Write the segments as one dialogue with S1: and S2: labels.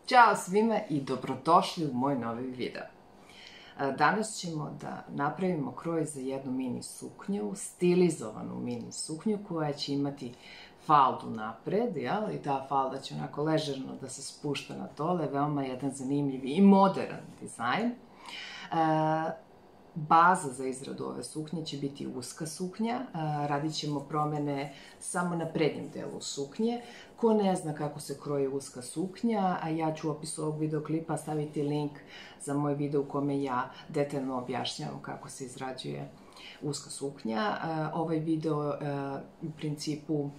S1: Ćao svima i dobrodošli u moj novi video. Danas ćemo da napravimo kroj za jednu mini suknju, stilizovanu mini suknju koja će imati faldu napred, i ta falda će onako ležerno da se spušta na dole, veoma jedan zanimljiv i modern dizajn. Baza za izradu ove suknje će biti uska suknja, radit ćemo promene samo na prednjem delu suknje. Ko ne zna kako se kroji uska suknja, a ja ću u opisu ovog videoklipa staviti link za moj video u kome ja detaljno objašnjavam kako se izrađuje uska suknja. Ovaj video u principu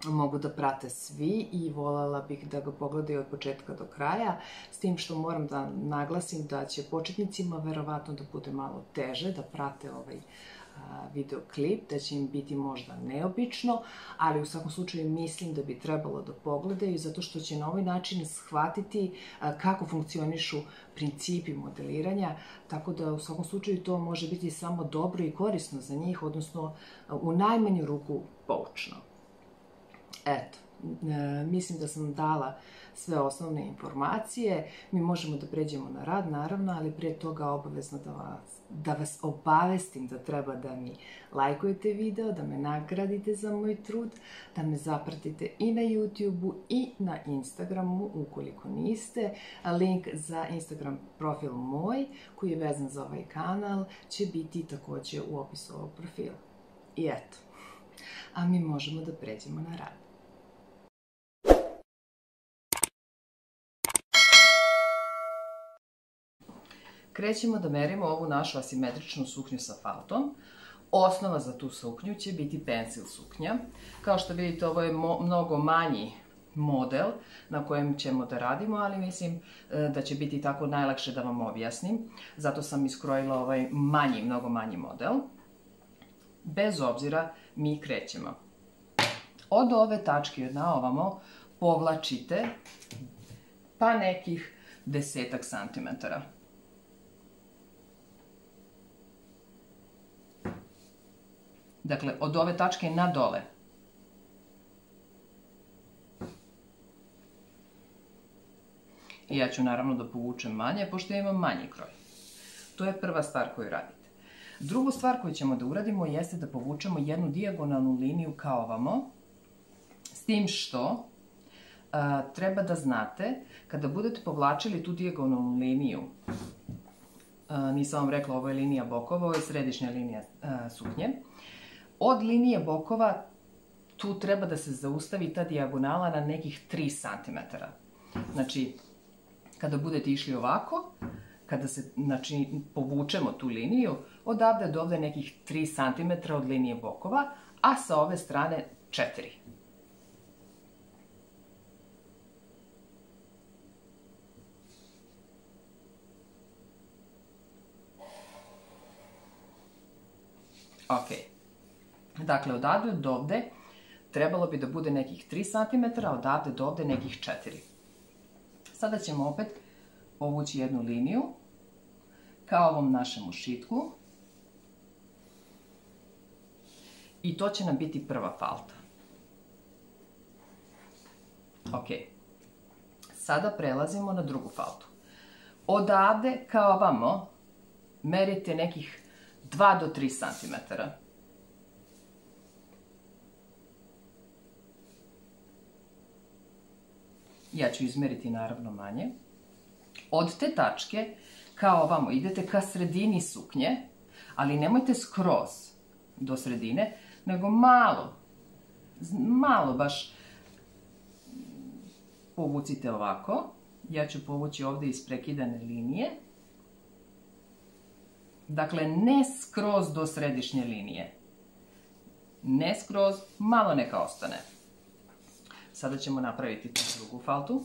S1: mogu da prate svi i voljela bih da ga pogledaju od početka do kraja, s tim što moram da naglasim da će početnicima verovatno da bude malo teže da prate ovaj videoklip, da će im biti možda neobično, ali u svakom slučaju mislim da bi trebalo da pogledaju zato što će na ovaj način shvatiti kako funkcionišu principi modeliranja, tako da u svakom slučaju to može biti samo dobro i korisno za njih, odnosno u najmanju ruku poučno. Eto, mislim da sam dala sve osnovne informacije. Mi možemo da pređemo na rad, naravno, ali prije toga obavezno da vas obavestim da treba da mi lajkujete video, da me nagradite za moj trud, da me zapratite i na YouTube-u i na Instagramu, ukoliko niste. Link za Instagram profil moj, koji je vezan za ovaj kanal, će biti također u opisu ovog profila. I eto, a mi možemo da pređemo na rad. Krećemo da merimo ovu našu asimetričnu suknju sa faltom. Osnova za tu suknju će biti pensil suknja. Kao što vidite, ovo je mnogo manji model na kojem ćemo da radimo, ali mislim da će biti tako najlakše da vam objasnim. Zato sam iskrojila ovaj mnogo manji model. Bez obzira, mi krećemo. Od ove tačke na ovamo povlačite pa nekih 10 santimetara. Dakle, od ove tačke na dole. I ja ću naravno da povučem manje, pošto ja imam manji kroj. To je prva stvar koju radite. Drugu stvar koju ćemo da uradimo jeste da povučemo jednu dijagonalnu liniju kao ovamo, s tim što treba da znate, kada budete povlačili tu dijagonalnu liniju, nisam vam rekla, ovo je linija bokova, ovo je središnja linija suknje, od linije bokova tu treba da se zaustavi ta dijagonala na nekih 3 cm. Znači, kada budete išli ovako, kada se povučemo tu liniju, odavde do ovde nekih 3 cm od linije bokova, a sa ove strane 4. Ok. Dakle, odavde do ovde trebalo bi da bude nekih 3 cm, a odavde do ovde nekih 4. Sada ćemo opet povući jednu liniju ka ovom našem ušitku i to će nam biti prva falta. Ok. Sada prelazimo na drugu faltu. Odavde ka ovamo merite nekih 2 do 3 cm. Ja ću izmeriti naravno manje. Od te tačke, kao ovamo, idete ka sredini suknje, ali nemojte skroz do sredine, nego malo baš povucite ovako. Ja ću povući ovde iz prekidane linije. Dakle, ne skroz do središnje linije. Ne skroz, malo neka ostane. Sada ćemo napraviti tu drugu faltu.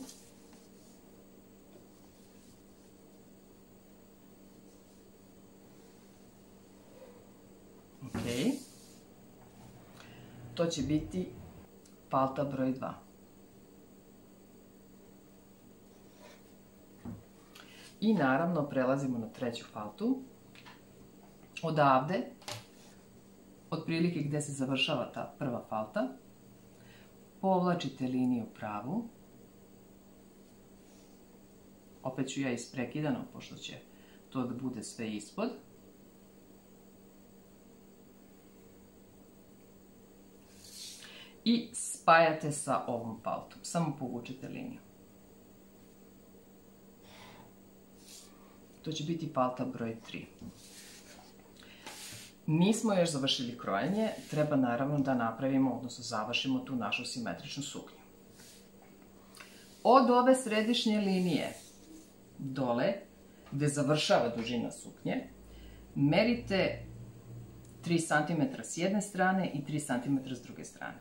S1: Ok. To će biti falta broj 2. I naravno prelazimo na treću faltu. Odavde, otprilike gde se završava ta prva falta, povlačite liniju pravu Opet ću ja isprekidano, pošto će to da bude sve ispod. I spajate sa ovom paltom. Samo povučete liniju. To će biti palta broj 3. Nismo još završili krojenje, treba naravno da napravimo, odnosno završimo tu našu simetričnu suknju. Od ove središnje linije dole, gde završava dužina suknje, merite 3 cm s jedne strane i 3 cm s druge strane.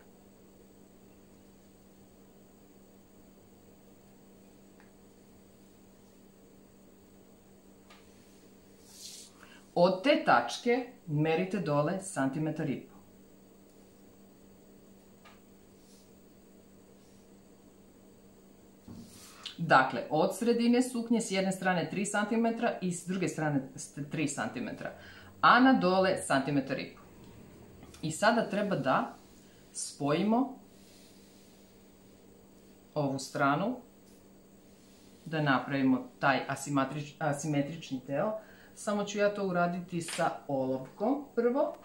S1: Od te tačke merite dole 1,5 cm. Dakle, od sredine suknje s jedne strane 3 cm i s druge strane 3 cm, a na dole 1,5 cm. I sada treba da spojimo ovu stranu, da napravimo taj asimetrični deo. Samo ću ja to uraditi sa olovkom prvo.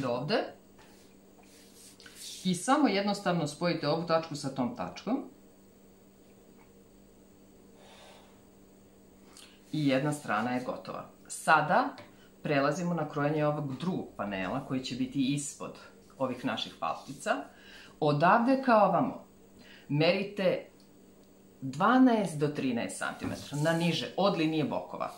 S1: Do ovde. I samo jednostavno spojite ovu tačku sa tom tačkom. I jedna strana je gotova. Sada prelazimo na krojenje ovog drugog panela koji će biti ispod ovih naših paltica. Odavde ka ovamo merite 12 do 13 cm na niže, od linije bokova.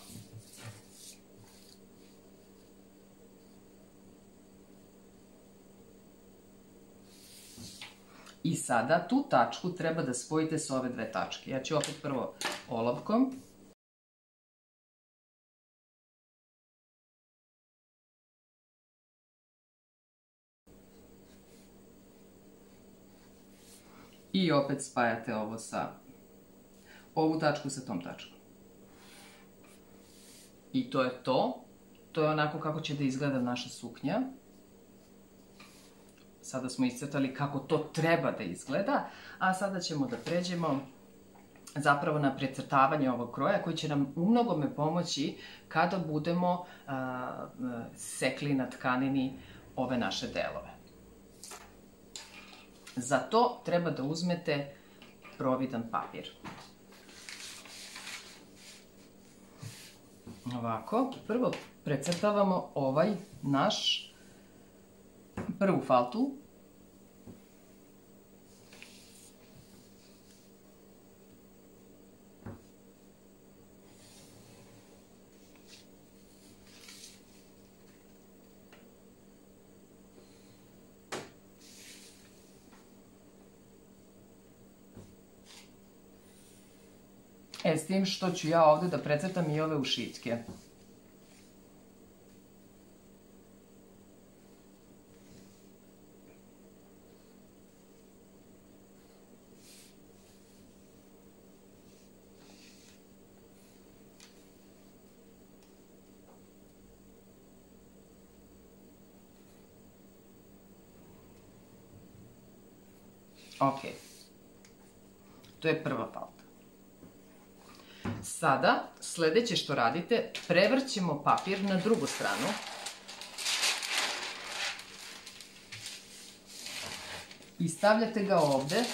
S1: I sada tu tačku treba da spojite s ove dve tačke. Ja ću opet prvo olovkom. I opet spajate ovo sa ovu tačku sa tom tačkom. I to je to. To je onako kako će da izgleda naša suknja. Sada smo iscrtali kako to treba da izgleda, a sada ćemo da pređemo zapravo na precrtavanje ovog kroja koji će nam u mnogome pomoći kada budemo sekli na tkanini ove naše delove. Za to treba da uzmete providan papir. Ovako, prvo precrtavamo ovaj naš prvu faltu. S tim što ću ja ovde da precrtam i ove ušitke. Ok. To je prva falta. Sada, sledeće što radite, prevrćemo papir na drugu stranu. I stavljate ga ovde,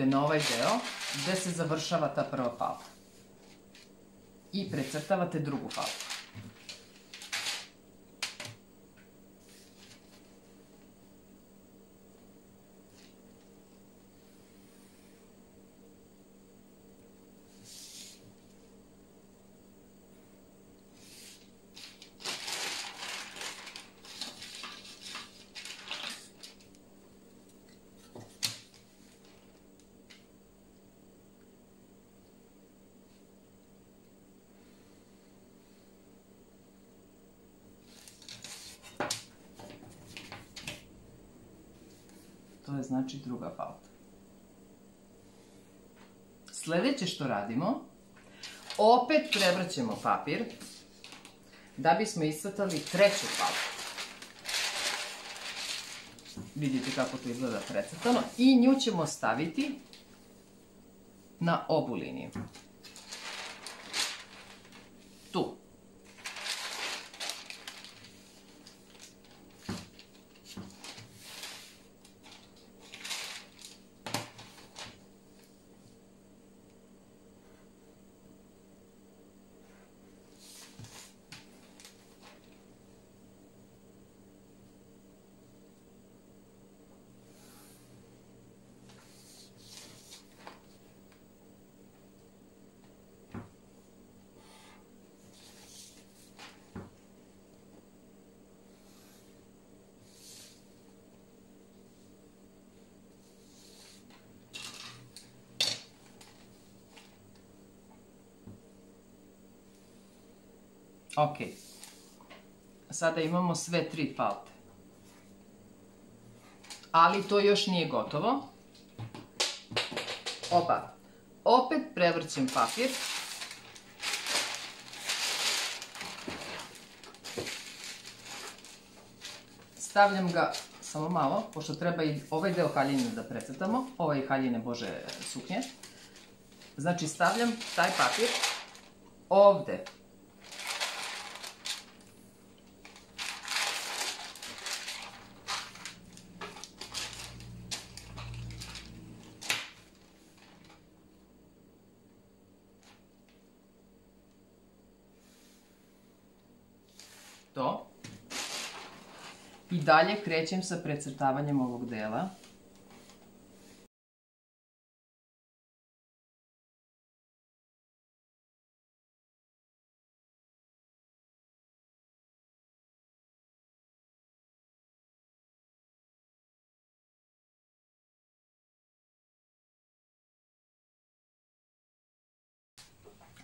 S1: na ovaj deo, gde se završava ta prva falta. I precrtavate drugu faltu. To je znači druga falta. Sledeće što radimo, opet prevrćemo papir da bismo iscrtali treću faltu. Vidite kako to izgleda precrtano. I nju ćemo staviti na ovu liniju. Tu. Ok, sada imamo sve 3 falte, ali to još nije gotovo. Opa, opet prevrćem papir. Stavljam ga, samo malo, pošto treba i ovaj deo haljine da precrtamo, ovaj haljine Bože suknje. Znači stavljam taj papir ovde. To. I dalje krećem sa precrtavanjem ovog dela.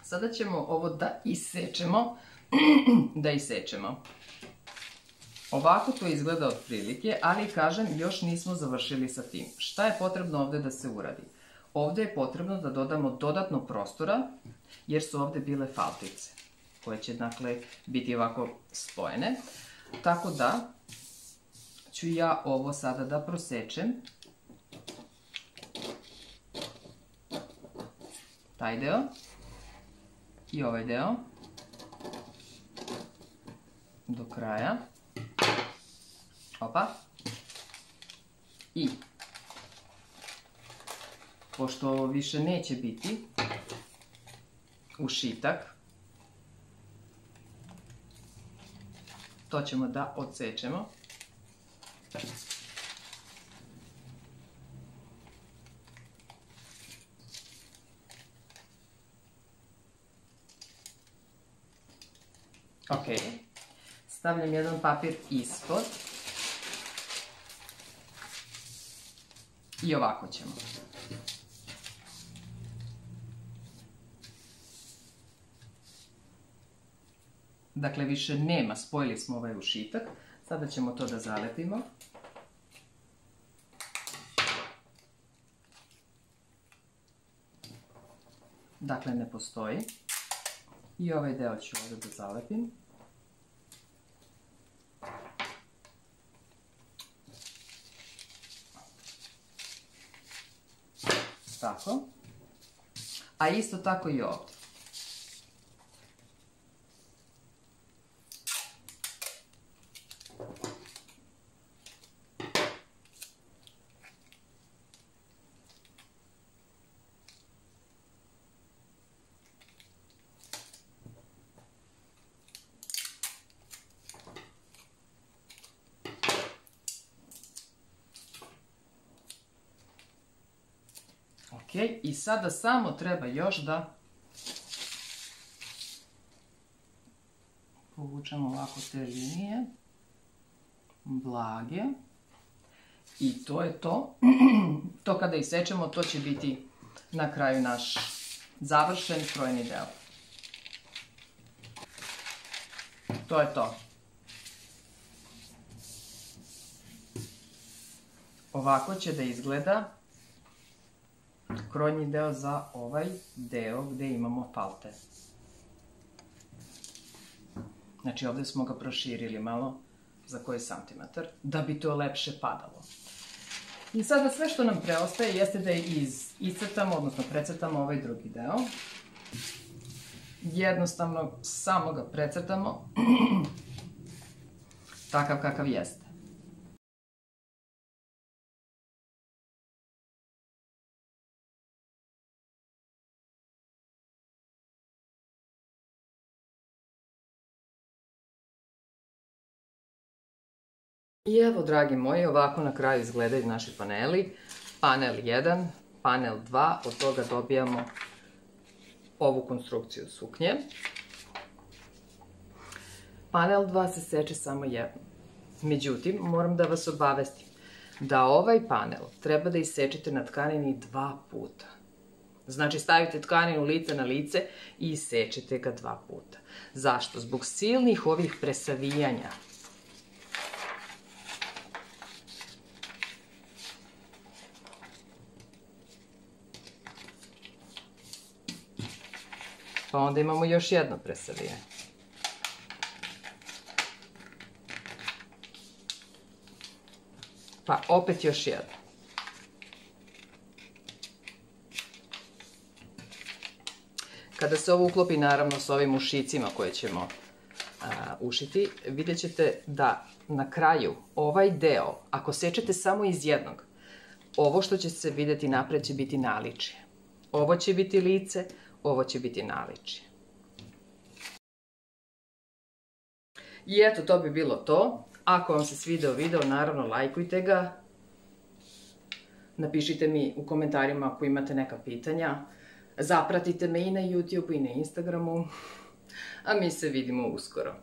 S1: Sada ćemo ovo da isečemo. Da isečemo. Ovako to izgleda otprilike, ali kažem, još nismo završili sa tim. Šta je potrebno ovde da se uradi? Ovde je potrebno da dodamo dodatno prostora, jer su ovde bile faltice, koje će, dakle, biti ovako spojene. Tako da ću ja ovo sada da prosečem. Taj deo i ovaj deo do kraja. Opa. I pošto ovo više neće biti ušitak, to ćemo da odsečemo. Ok. Stavljam jedan papir ispod. I ovako ćemo. Dakle, više nema, spojili smo ovaj ušitak. Sada ćemo to da zalepimo. Dakle, ne postoji. I ovaj deo ću ovdje da zalepim. Tako. A isto tako i ovdje. I sada samo treba još da povučemo ovako te linije, blage, i to je to. To kada isečemo, to će biti na kraju naš završen krojni deo. To je to. Ovako će da izgleda krojni deo za ovaj deo gde imamo falte. Znači ovdje smo ga proširili malo, za koji santimetar, da bi to lepše padalo. I sada sve što nam preostaje jeste da iscrtamo, odnosno precrtamo ovaj drugi deo. Jednostavno samo ga precrtamo takav kakav jeste. I evo, dragi moji, ovako na kraju izgledaju naši paneli. Panel 1, panel 2, od toga dobijamo ovu konstrukciju suknje. Panel 2 se seče samo jednom. Međutim, moram da vas obavestim da ovaj panel treba da isečete na tkanini 2 puta. Znači, stavite tkaninu lice na lice i isečete ga 2 puta. Zašto? Zbog silnih ovih presavijanja. Pa onda imamo još jedno presavijanje. Pa opet još jedno. Kada se ovo uklopi, naravno, s ovim ušicima koje ćemo ušiti, vidjet ćete da na kraju ovaj deo, ako sečete samo iz jednog, ovo što će se vidjeti napred će biti naličje. Ovo će biti lice, ovo će biti naličje. I eto, to bi bilo to. Ako vam se svideo video, naravno, lajkujte ga. Napišite mi u komentarima ako imate neka pitanja. Zapratite me i na YouTube i na Instagramu. A mi se vidimo uskoro.